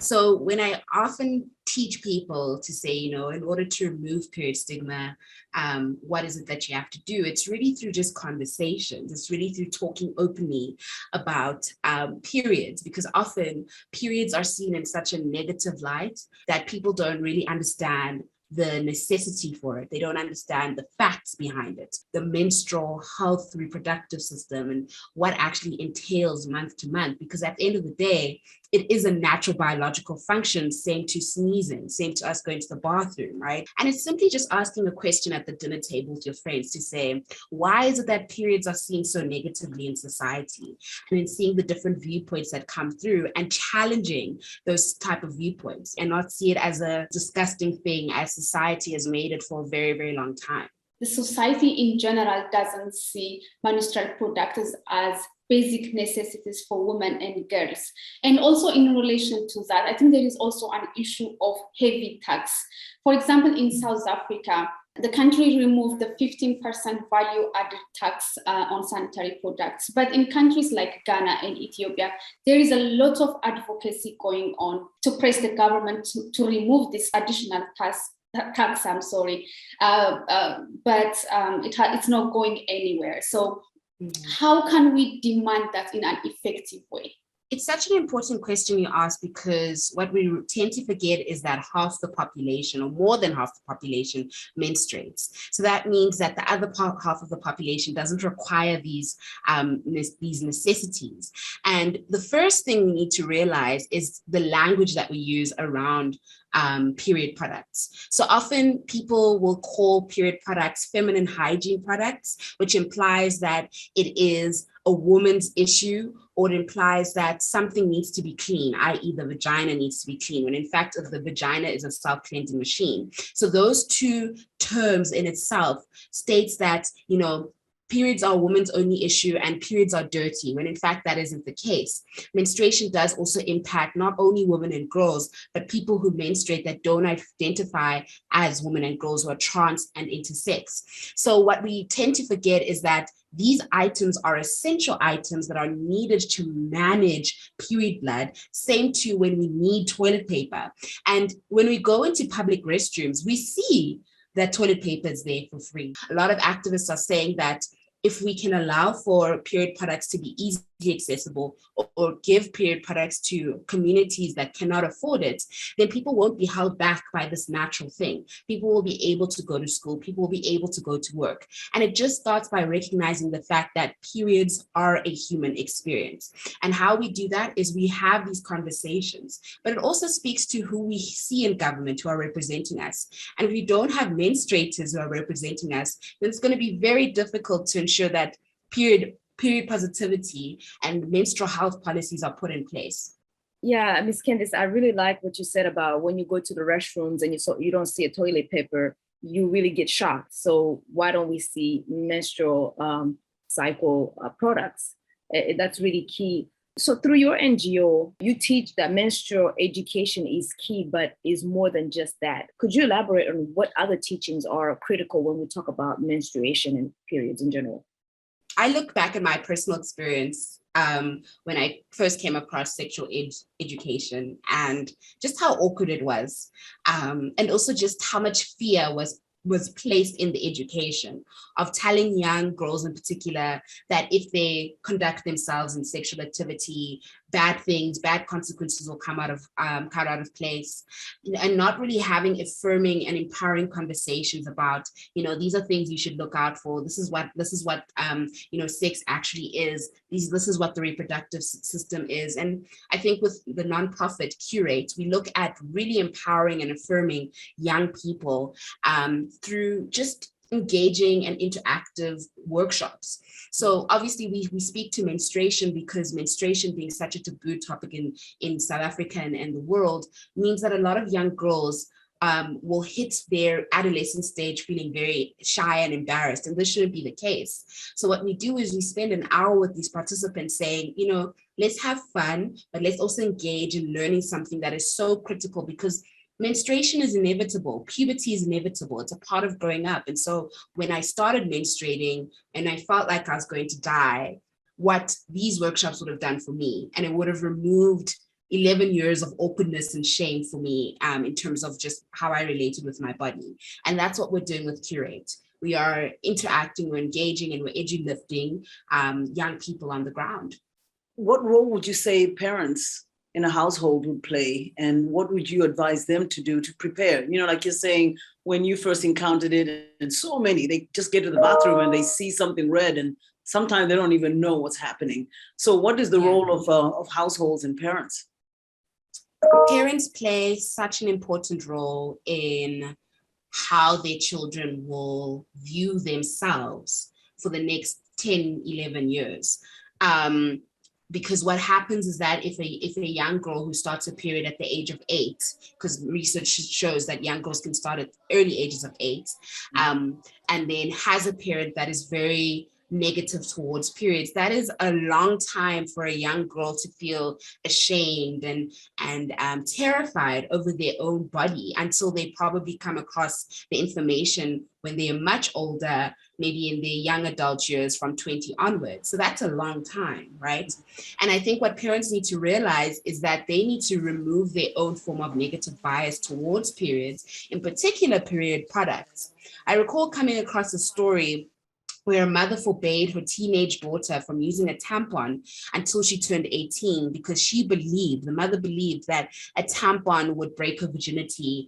So when I often teach people to say, in order to remove period stigma, what is it that you have to do? It's really through just conversations. It's really through talking openly about periods, because often periods are seen in such a negative light that people don't really understand the necessity for it. They don't understand the facts behind it, the menstrual health reproductive system, and what actually entails month to month. Because at the end of the day, it is a natural biological function, same to sneezing, same to us going to the bathroom, right? And it's simply just asking a question at the dinner table with your friends to say, why is it that periods are seen so negatively in society? And then seeing the different viewpoints that come through and challenging those type of viewpoints, and not see it as a disgusting thing as society has made it for a very, very long time. The society in general doesn't see menstrual products as basic necessities for women and girls. And also in relation to that, I think there is also an issue of heavy tax. For example, in South Africa, the country removed the 15% value added tax on sanitary products. But in countries like Ghana and Ethiopia, there is a lot of advocacy going on to press the government to remove this additional tax, but it's not going anywhere. So how can we demand that in an effective way? It's such an important question you ask, because what we tend to forget is that half the population, or more than half the population, menstruates. So that means that the other half of the population doesn't require these necessities. And the first thing we need to realize is the language that we use around period products. So often people will call period products feminine hygiene products, which implies that it is a woman's issue, or it implies that something needs to be clean, i.e. the vagina needs to be clean, when in fact the vagina is a self-cleansing machine. So those two terms in itself states that, periods are a woman's only issue and periods are dirty, when in fact that isn't the case. Menstruation does also impact not only women and girls, but people who menstruate that don't identify as women and girls, who are trans and intersex. So what we tend to forget is that these items are essential items that are needed to manage period blood, same to when we need toilet paper. And when we go into public restrooms, we see that toilet paper is there for free. A lot of activists are saying that if we can allow for period products to be easily accessible, or give period products to communities that cannot afford it, then people won't be held back by this natural thing. People will be able to go to school, people will be able to go to work. And it just starts by recognizing the fact that periods are a human experience. And how we do that is we have these conversations, but it also speaks to who we see in government who are representing us. And if we don't have menstruators who are representing us, then it's going to be very difficult to ensure that period positivity and menstrual health policies are put in place. Yeah, Ms. Candice, I really like what you said about when you go to the restrooms and you don't see a toilet paper, you really get shocked. So why don't we see menstrual cycle products? That's really key. So through your NGO, you teach that menstrual education is key, but is more than just that. Could you elaborate on what other teachings are critical when we talk about menstruation and periods in general? I look back at my personal experience when I first came across sexual education, and just how awkward it was, and also just how much fear was placed in the education of telling young girls in particular that if they conduct themselves in sexual activity, bad things, bad consequences will come out of place, and not really having affirming and empowering conversations about, these are things you should look out for. This is what sex actually is. This is what the reproductive system is. And I think with the nonprofit Qrate, we look at really empowering and affirming young people through just engaging and interactive workshops. So obviously we speak to menstruation because menstruation being such a taboo topic in South Africa and the world means that a lot of young girls will hit their adolescent stage feeling very shy and embarrassed, and this shouldn't be the case. So what we do is we spend an hour with these participants saying, let's have fun, but let's also engage in learning something that is so critical, because menstruation is inevitable. Puberty is inevitable. It's a part of growing up. And so when I started menstruating and I felt like I was going to die, what these workshops would have done for me, and it would have removed 11 years of awkwardness and shame for me in terms of just how I related with my body. And that's what we're doing with Qrate. We are interacting, we're engaging, and we're educating young people on the ground. What role would you say parents in a household would play, and what would you advise them to do to prepare? You know, like you're saying, when you first encountered it, and so many, they just get to the bathroom and they see something red, and sometimes they don't even know what's happening. So what is the role of households and parents? Parents play such an important role in how their children will view themselves for the next 10, 11 years. Because what happens is that if a young girl who starts a period at the age of 8, because research shows that young girls can start at early ages of 8, and then has a period that is very negative towards periods, that is a long time for a young girl to feel ashamed and terrified over their own body until they probably come across the information when they are much older, maybe in their young adult years from 20 onwards. So that's a long time, right? And I think what parents need to realize is that they need to remove their own form of negative bias towards periods, in particular period products. I recall coming across a story where a mother forbade her teenage daughter from using a tampon until she turned 18 because the mother believed that a tampon would break her virginity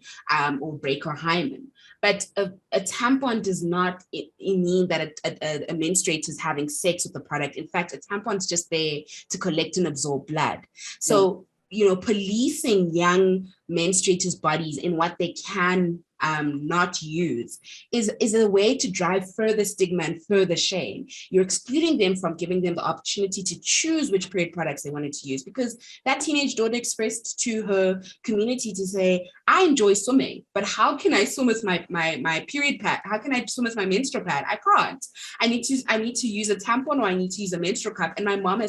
or break her hymen. But a tampon does not mean that a menstruator is having sex with the product. In fact, a tampon is just there to collect and absorb blood. So, policing young menstruators' bodies in what they can not use is a way to drive further stigma and further shame. You're excluding them from giving them the opportunity to choose which period products they wanted to use, because that teenage daughter expressed to her community to say, I enjoy swimming, but how can I swim with my period pad? How can I swim with my menstrual pad? I can't. I need to use a tampon, or I need to use a menstrual cup. And my mom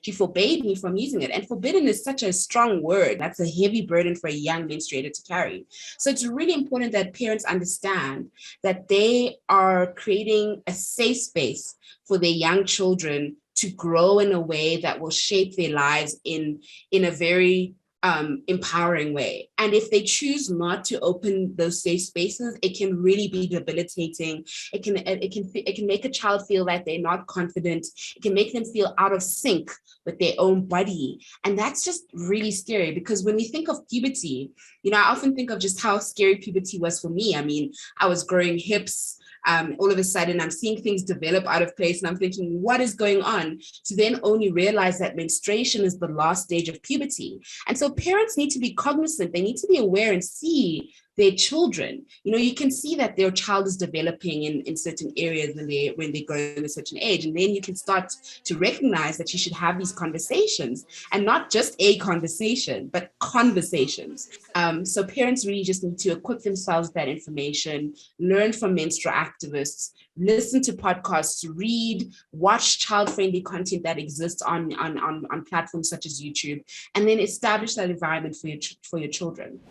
she forbade me from using it. And forbidden is such a strong word. That's a heavy burden for a young menstruator to carry. So it's really important that parents understand that they are creating a safe space for their young children to grow in a way that will shape their lives in a very empowering way. And if they choose not to open those safe spaces, it can really be debilitating. It can make a child feel that they're not confident. It can make them feel out of sync with their own body. And that's just really scary, because when we think of puberty, I often think of just how scary puberty was for me. I mean, I was growing hips. All of a sudden, I'm seeing things develop out of place, and I'm thinking, what is going on? To then only realize that menstruation is the last stage of puberty. And so parents need to be cognizant. They need to be aware and see their children. You can see that their child is developing in certain areas when they grow in a certain age. And then you can start to recognize that you should have these conversations, and not just a conversation, but conversations. So parents really just need to equip themselves with that information, learn from menstrual activists, listen to podcasts, read, watch child-friendly content that exists on platforms such as YouTube, and then establish that environment for your children.